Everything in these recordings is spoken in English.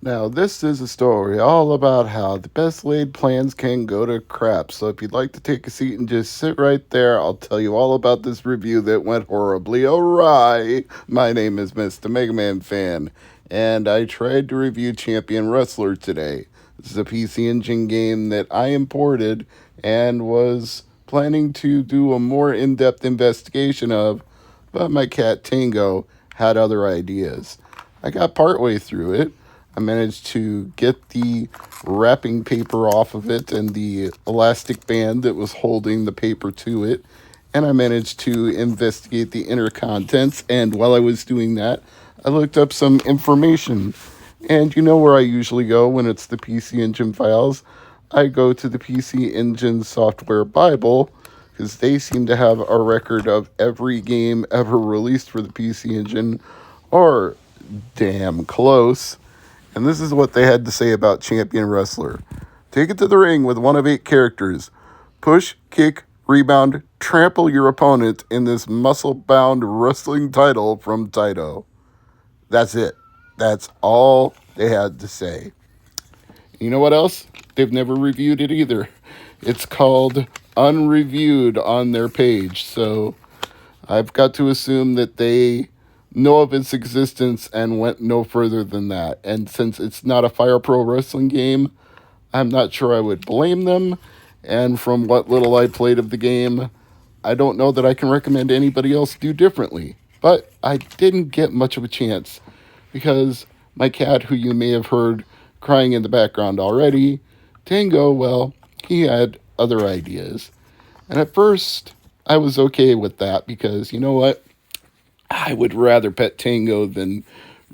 Now, this is a story all about how the best laid plans can go to crap. So, if you'd like to take a seat and just sit right there, I'll tell you all about this review that went horribly awry. My name is Mr. MegaManFan, and I tried to review Champion Wrestler today. This is a PC Engine game that I imported and was planning to do a more in depth investigation of, but my cat Tango had other ideas. I got partway through it. I managed to get the wrapping paper off of it and the elastic band that was holding the paper to it. And I managed to investigate the inner contents. And while I was doing that, I looked up some information. And you know where I usually go when it's the PC Engine files? I go to the PC Engine Software Bible because they seem to have a record of every game ever released for the PC Engine, or damn close. And this is what they had to say about Champion Wrestler. Take it to the ring with one of 8 characters. Push, kick, rebound, trample your opponent in this muscle-bound wrestling title from Taito. That's it. That's all they had to say. You know what else? They've never reviewed it either. It's called unreviewed on their page. So I've got to assume that they know of its existence and went no further than that. And since it's not a Fire Pro Wrestling game, I'm not sure I would blame them. And from what little I played of the game, I don't know that I can recommend anybody else do differently. But I didn't get much of a chance because my cat, who you may have heard crying in the background already, Tango, well, he had other ideas. And at first, I was okay with that because, you know what? I would rather pet Tango than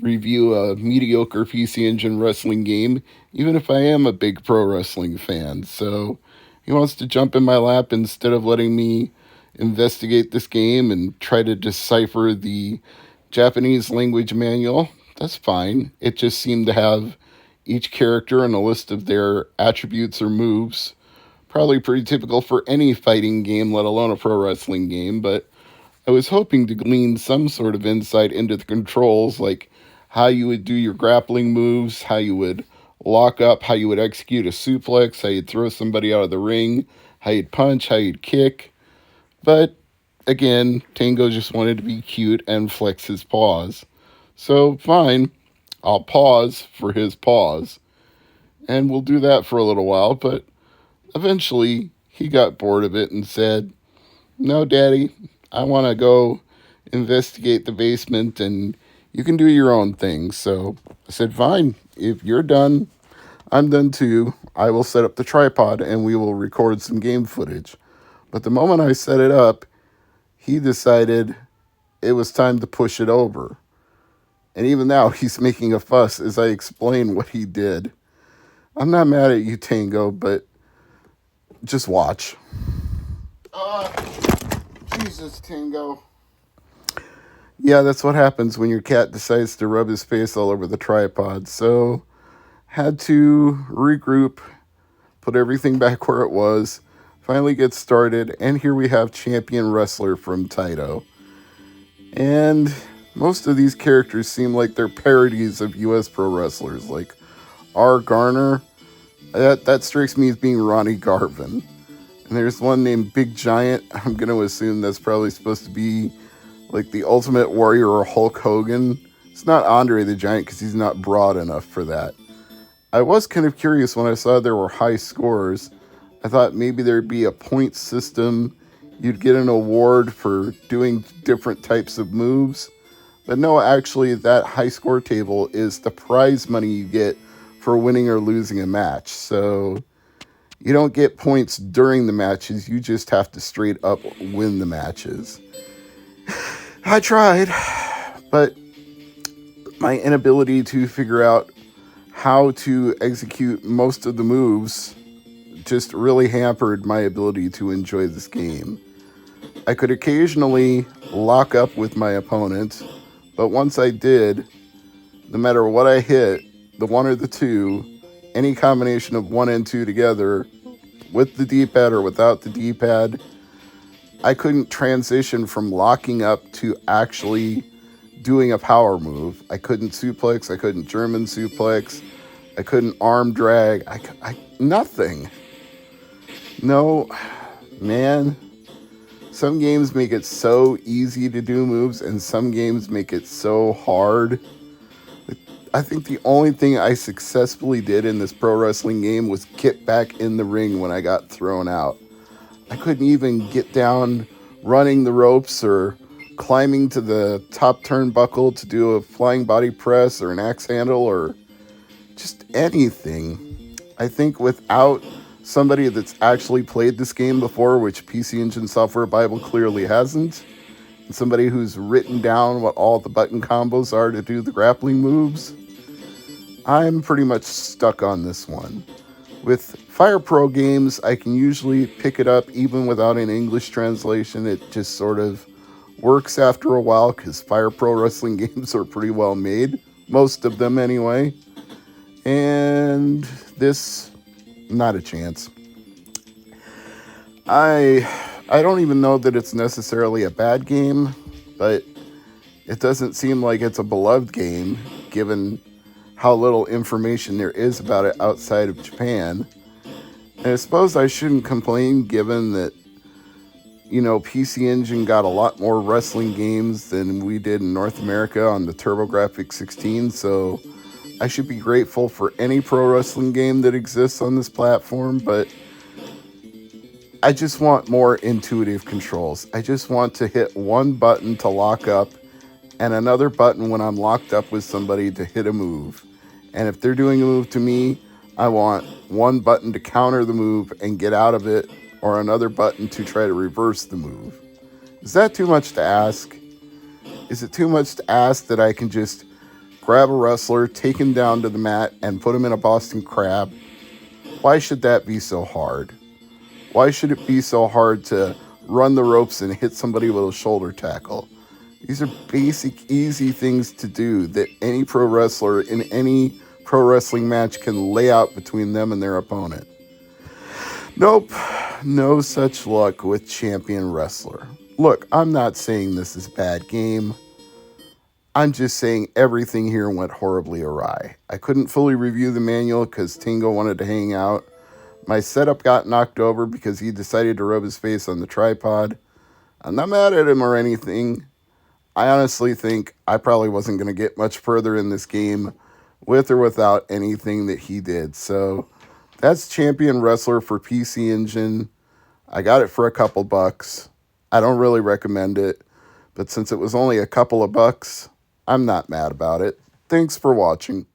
review a mediocre PC Engine wrestling game, even if I am a big pro wrestling fan. So he wants to jump in my lap instead of letting me investigate this game and try to decipher the Japanese language manual. That's fine. It just seemed to have each character and a list of their attributes or moves. Probably pretty typical for any fighting game, let alone a pro wrestling game, but I was hoping to glean some sort of insight into the controls, like how you would do your grappling moves, how you would lock up, how you would execute a suplex, how you'd throw somebody out of the ring, how you'd punch, how you'd kick. But again, Tango just wanted to be cute and flex his paws. So fine, I'll pause for his paws. And we'll do that for a little while, but eventually he got bored of it and said, "No, Daddy, I want to go investigate the basement and you can do your own thing." So I said, "Fine, if you're done, I'm done too. I will set up the tripod and we will record some game footage." But the moment I set it up, he decided it was time to push it over. And even now, he's making a fuss as I explain what he did. I'm not mad at you, Tango, but just watch. Uh, Jesus, Tango. Yeah, that's what happens when your cat decides to rub his face all over the tripod. So, had to regroup, put everything back where it was, finally get started, and here we have Champion Wrestler from Taito. And most of these characters seem like they're parodies of US pro wrestlers, like R. Garner. That strikes me as being Ronnie Garvin. And there's one named Big Giant. I'm going to assume that's probably supposed to be like the Ultimate Warrior or Hulk Hogan. It's not Andre the Giant because he's not broad enough for that. I was kind of curious when I saw there were high scores. I thought maybe there'd be a point system. You'd get an award for doing different types of moves. But no, actually, that high score table is the prize money you get for winning or losing a match. So you don't get points during the matches. You just have to straight up win the matches. I tried, but my inability to figure out how to execute most of the moves just really hampered my ability to enjoy this game. I could occasionally lock up with my opponent, but once I did, no matter what I hit, the one or the two, any combination of 1 and 2 together, with the D-pad or without the D-pad, I couldn't transition from locking up to actually doing a power move. I couldn't suplex, I couldn't German suplex, I couldn't arm drag. Nothing. No, man. Some games make it so easy to do moves, and some games make it so hard. I think the only thing I successfully did in this pro wrestling game was get back in the ring when I got thrown out. I couldn't even get down running the ropes or climbing to the top turnbuckle to do a flying body press or an axe handle or just anything. I think without somebody that's actually played this game before, which PC Engine Software Bible clearly hasn't, and somebody who's written down what all the button combos are to do the grappling moves, I'm pretty much stuck on this one. With Fire Pro games, I can usually pick it up even without an English translation. It just sort of works after a while because Fire Pro wrestling games are pretty well made. Most of them anyway. And this, not a chance. I don't even know that it's necessarily a bad game, but it doesn't seem like it's a beloved game given how little information there is about it outside of Japan. And I suppose I shouldn't complain given that, PC Engine got a lot more wrestling games than we did in North America on the TurboGrafx 16, so I should be grateful for any pro wrestling game that exists on this platform, but I just want more intuitive controls. I just want to hit one button to lock up and another button when I'm locked up with somebody to hit a move. And if they're doing a move to me, I want one button to counter the move and get out of it, or another button to try to reverse the move. Is that too much to ask? Is it too much to ask that I can just grab a wrestler, take him down to the mat, and put him in a Boston Crab? Why should that be so hard? Why should it be so hard to run the ropes and hit somebody with a shoulder tackle? These are basic, easy things to do that any pro wrestler in any pro wrestling match can lay out between them and their opponent. Nope, no such luck with Champion Wrestler. Look, I'm not saying this is a bad game. I'm just saying everything here went horribly awry. I couldn't fully review the manual because Tango wanted to hang out. My setup got knocked over because he decided to rub his face on the tripod. I'm not mad at him or anything. I honestly think I probably wasn't going to get much further in this game with or without anything that he did. So that's Champion Wrestler for PC Engine. I got it for a couple bucks. I don't really recommend it, but since it was only a couple of bucks, I'm not mad about it. Thanks for watching.